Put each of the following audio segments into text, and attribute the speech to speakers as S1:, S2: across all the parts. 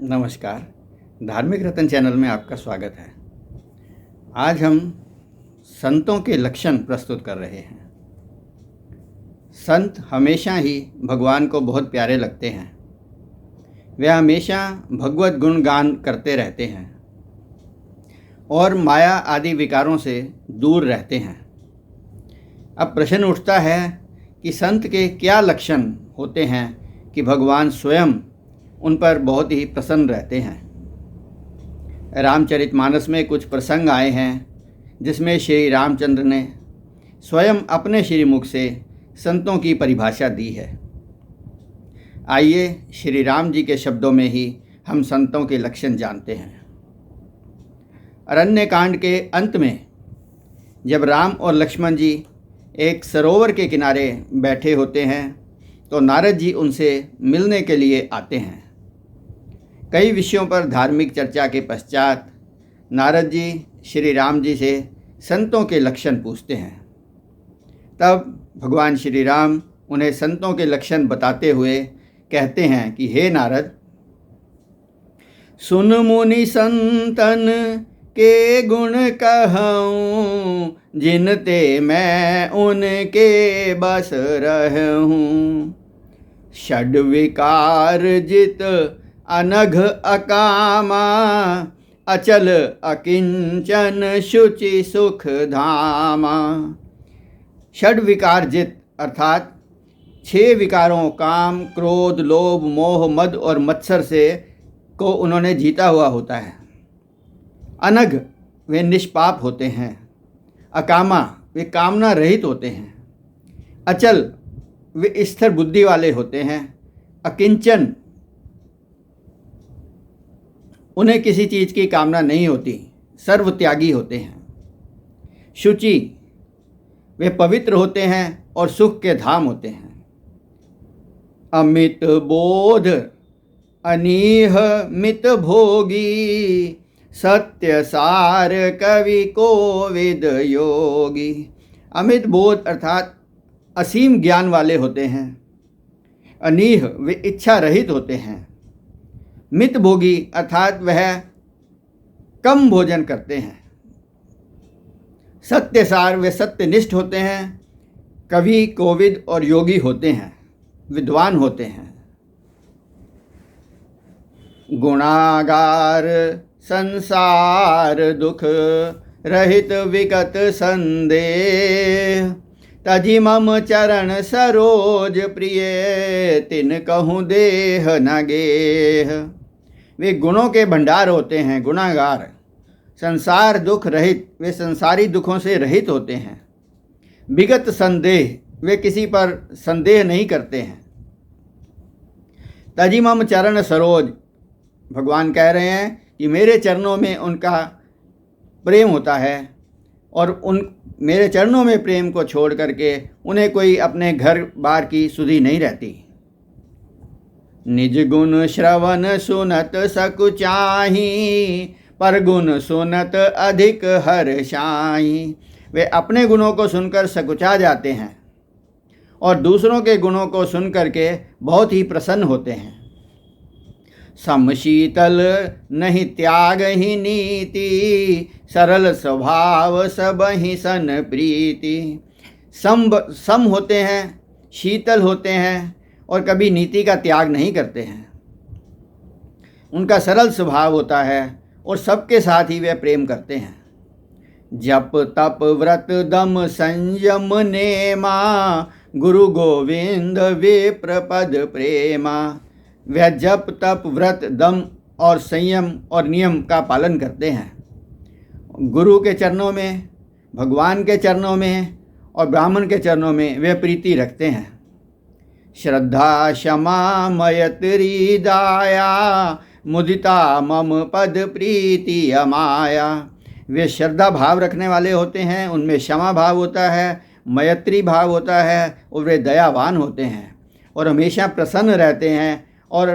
S1: नमस्कार। धार्मिक रत्न चैनल में आपका स्वागत है। आज हम संतों के लक्षण प्रस्तुत कर रहे हैं। संत हमेशा ही भगवान को बहुत प्यारे लगते हैं। वे हमेशा भगवत गुणगान करते रहते हैं और माया आदि विकारों से दूर रहते हैं। अब प्रश्न उठता है कि संत के क्या लक्षण होते हैं कि भगवान स्वयं उन पर बहुत ही प्रसन्न रहते हैं। रामचरितमानस में कुछ प्रसंग आए हैं जिसमें श्री रामचंद्र ने स्वयं अपने श्रीमुख से संतों की परिभाषा दी है। आइए श्री राम जी के शब्दों में ही हम संतों के लक्षण जानते हैं। अरण्यकांड के अंत में जब राम और लक्ष्मण जी एक सरोवर के किनारे बैठे होते हैं तो नारद जी उनसे मिलने के लिए आते हैं। कई विषयों पर धार्मिक चर्चा के पश्चात नारद जी श्री राम जी से संतों के लक्षण पूछते हैं। तब भगवान श्री राम उन्हें संतों के लक्षण बताते हुए कहते हैं कि हे नारद, सुन मुनि संतन के गुण कहूँ, जिनते मैं उनके बस रहूँ। षड विकार जित अनघ अकामा, अचल अकिंचन शुचि सुख धामा। षड विकार जित अर्थात 6 विकारों काम, क्रोध, लोभ, मोह, मद और मत्सर से को उन्होंने जीता हुआ होता है। अनघ वे निष्पाप होते हैं। अकामा वे कामना रहित होते हैं। अचल वे स्थिर बुद्धि वाले होते हैं। अकिंचन उन्हें किसी चीज़ की कामना नहीं होती, सर्वत्यागी होते हैं। शुचि वे पवित्र होते हैं और सुख के धाम होते हैं। अमित बोध अनीह मित भोगी, सत्य सार कवि कोविद योगी। अमित बोध अर्थात असीम ज्ञान वाले होते हैं। अनीह वे इच्छा रहित होते हैं। मित भोगी अर्थात वह कम भोजन करते हैं। सत्यसार वे सत्यनिष्ठ होते हैं। कवि, कोविद और योगी होते हैं, विद्वान होते हैं। गुणागार संसार दुख रहित विगत संदेह, तजि मम चरण सरोज प्रिय, तिन कहूँ देह न गेह। वे गुणों के भंडार होते हैं, गुणागार। संसार दुख रहित वे संसारी दुखों से रहित होते हैं। विगत संदेह वे किसी पर संदेह नहीं करते हैं। तजि मम चरण सरोज, भगवान कह रहे हैं कि मेरे चरणों में उनका प्रेम होता है और उन मेरे चरणों में प्रेम को छोड़ करके उन्हें कोई अपने घर बार की सुधि नहीं रहती। निज गुण श्रवण सुनत सकुचाही, पर गुण सुनत अधिक हर्षाई। वे अपने गुणों को सुनकर सकुचा जाते हैं और दूसरों के गुणों को सुन करके बहुत ही प्रसन्न होते हैं। समशीतल नहीं त्याग ही नीति, सरल स्वभाव सब ही सन प्रीति। सम होते हैं, शीतल होते हैं और कभी नीति का त्याग नहीं करते हैं। उनका सरल स्वभाव होता है और सबके साथ ही वे प्रेम करते हैं। जप तप व्रत दम संयम नेमा, गुरु गोविंद विप्र पद प्रेमा। वह जप तप व्रत दम और संयम और नियम का पालन करते हैं। गुरु के चरणों में, भगवान के चरणों में और ब्राह्मण के चरणों में वे प्रीति रखते हैं। श्रद्धा क्षमा मयत्री दाया, मुदिता मम पद प्रीति अमाया। वे श्रद्धा भाव रखने वाले होते हैं, उनमें क्षमा भाव होता है, मैत्री भाव होता है और वे दयावान होते हैं और हमेशा प्रसन्न रहते हैं और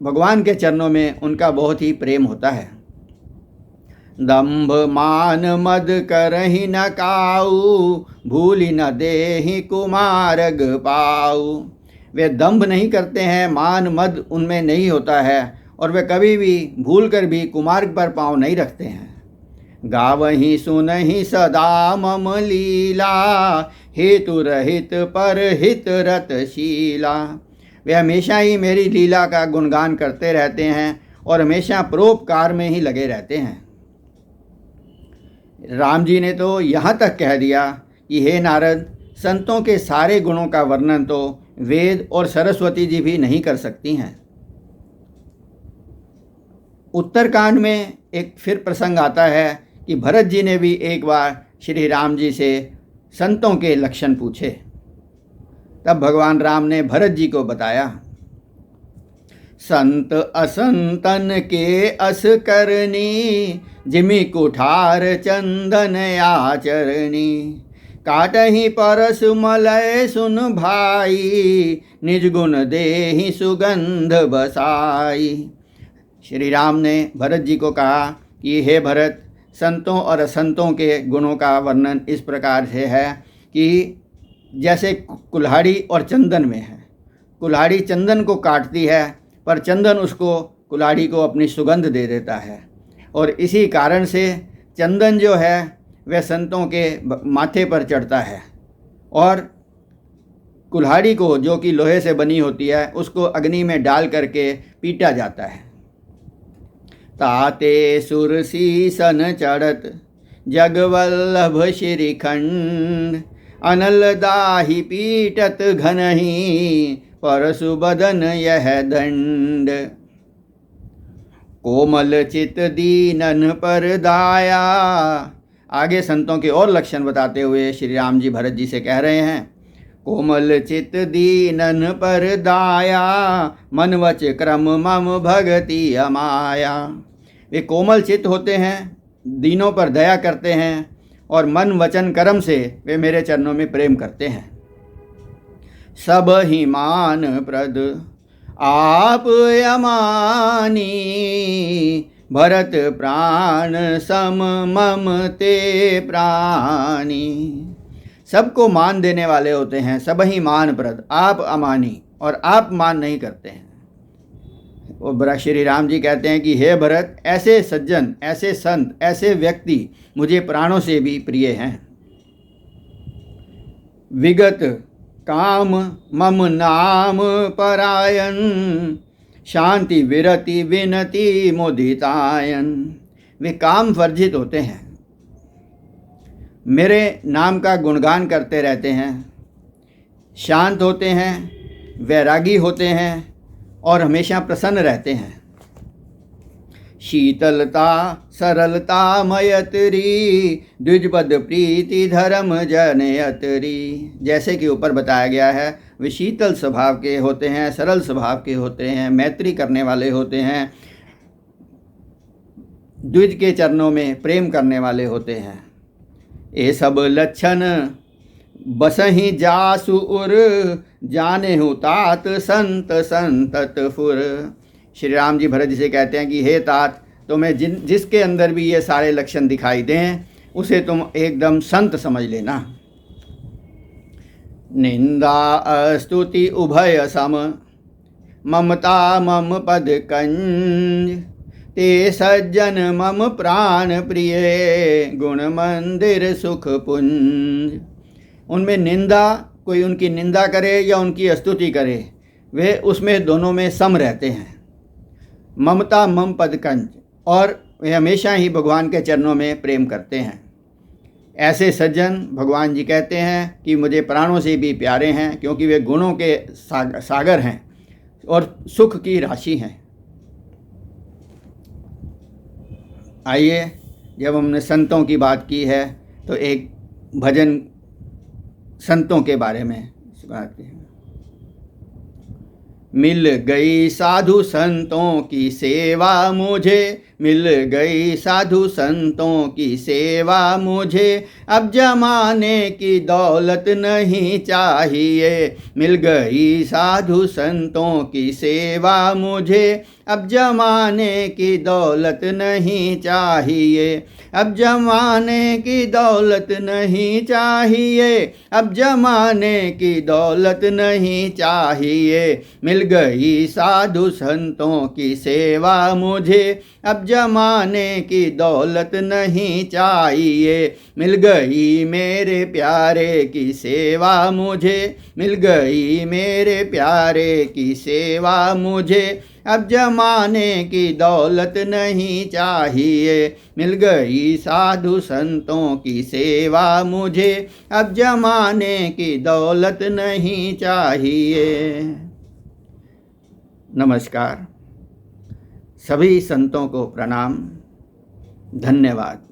S1: भगवान के चरणों में उनका बहुत ही प्रेम होता है। दंभ मान मद करहि न काऊ, भूलि न देहि कुमारग पाऊ। वे दंभ नहीं करते हैं, मान मद उनमें नहीं होता है और वे कभी भी भूल कर भी कुमार्ग पर पाँव नहीं रखते हैं। गावही सुनहि सदा मम लीला, हेतु रहित पर हित रतशीला। वे हमेशा ही मेरी लीला का गुणगान करते रहते हैं और हमेशा परोपकार में ही लगे रहते हैं। राम जी ने तो यहाँ तक कह दिया कि हे नारद, संतों के सारे गुणों का वर्णन तो वेद और सरस्वती जी भी नहीं कर सकती हैं। उत्तरकांड में एक फिर प्रसंग आता है कि भरत जी ने भी एक बार श्री राम जी से संतों के लक्षण पूछे। तब भगवान राम ने भरत जी को बताया, संत असंतन के अस करनी, जिमि कुठार चंदन आचरणी। काटहि परस मलय सुन भाई, निज गुण देहि सुगंध बसाई। श्री राम ने भरत जी को कहा कि हे भरत, संतों और असंतों के गुणों का वर्णन इस प्रकार से है कि जैसे कुल्हाड़ी और चंदन में है। कुल्हाड़ी चंदन को काटती है, पर चंदन उसको कुल्हाड़ी को अपनी सुगंध दे देता है, और इसी कारण से चंदन जो है वह संतों के माथे पर चढ़ता है, और कुल्हाड़ी को, जो कि लोहे से बनी होती है, उसको अग्नि में डाल करके पीटा जाता है। ताते सुरसी सन चढ़त, जगवल्लभ श्रीखंड। अनल दाही पीटत घनही, परशु बदन यह दंड। कोमल चित दीनन पर दाया। आगे संतों के और लक्षण बताते हुए श्री राम जी भरत जी से कह रहे हैं, कोमल चित दीनन पर दाया, मन वच क्रम मम भगति अमाया। वे कोमल चित होते हैं, दीनों पर दया करते हैं, और मन वचन कर्म से वे मेरे चरणों में प्रेम करते हैं। सब ही मान प्रद आप अमानी, भरत प्राण सम मम ते प्राणी। सबको मान देने वाले होते हैं, सब ही मान प्रद, आप अमानी, और आप मान नहीं करते हैं। और श्री राम जी कहते हैं कि हे भरत, ऐसे सज्जन, ऐसे संत, ऐसे व्यक्ति मुझे प्राणों से भी प्रिय हैं। विगत काम मम नाम परायण, शांति विरति विनति मुदितायन। वे काम वर्जित होते हैं, मेरे नाम का गुणगान करते रहते हैं, शांत होते हैं, वैरागी होते हैं, और हमेशा प्रसन्न रहते हैं। शीतलता सरलता मयतरी, द्विजपद प्रीति धर्म जनयतरी। जैसे कि ऊपर बताया गया है, वे शीतल स्वभाव के होते हैं, सरल स्वभाव के होते हैं, मैत्री करने वाले होते हैं, द्विज के चरणों में प्रेम करने वाले होते हैं। ये सब लक्षण बसहि जासु उर, जाने हूँ तात संत संतत फुर। श्री राम जी भरत जी से कहते हैं कि हे तात, तुम्हें जिसके अंदर भी ये सारे लक्षण दिखाई दें, उसे तुम एकदम संत समझ लेना। निंदा स्तुति उभय सम, ममता मम पद कंज। ते सज्जन मम प्राण प्रिय, गुण मंदिर सुख पुंज। उनमें निंदा, कोई उनकी निंदा करे या उनकी स्तुति करे, वे उसमें दोनों में सम रहते हैं। ममता मम पद कंज, और वे हमेशा ही भगवान के चरणों में प्रेम करते हैं। ऐसे सज्जन, भगवान जी कहते हैं कि मुझे प्राणों से भी प्यारे हैं, क्योंकि वे गुणों के सागर हैं और सुख की राशि हैं। आइए, जब हमने संतों की बात की है तो एक भजन संतों के बारे में सुनाते हैं। मिल गई साधु संतों की सेवा मुझे, मिल गई साधु संतों की सेवा मुझे, अब जमाने की दौलत नहीं चाहिए। मिल गई साधु संतों की सेवा मुझे, अब जमाने की दौलत नहीं चाहिए। अब जमाने की दौलत नहीं चाहिए, अब जमाने की दौलत नहीं चाहिए। मिल गई साधु संतों की सेवा मुझे, अब जमाने की दौलत नहीं चाहिए। मिल गई मेरे प्यारे की सेवा मुझे, मिल गई मेरे प्यारे की सेवा मुझे, अब जमाने की दौलत नहीं चाहिए। मिल गई साधु संतों की सेवा मुझे, अब जमाने की दौलत नहीं चाहिए। नमस्कार। सभी संतों को प्रणाम। धन्यवाद।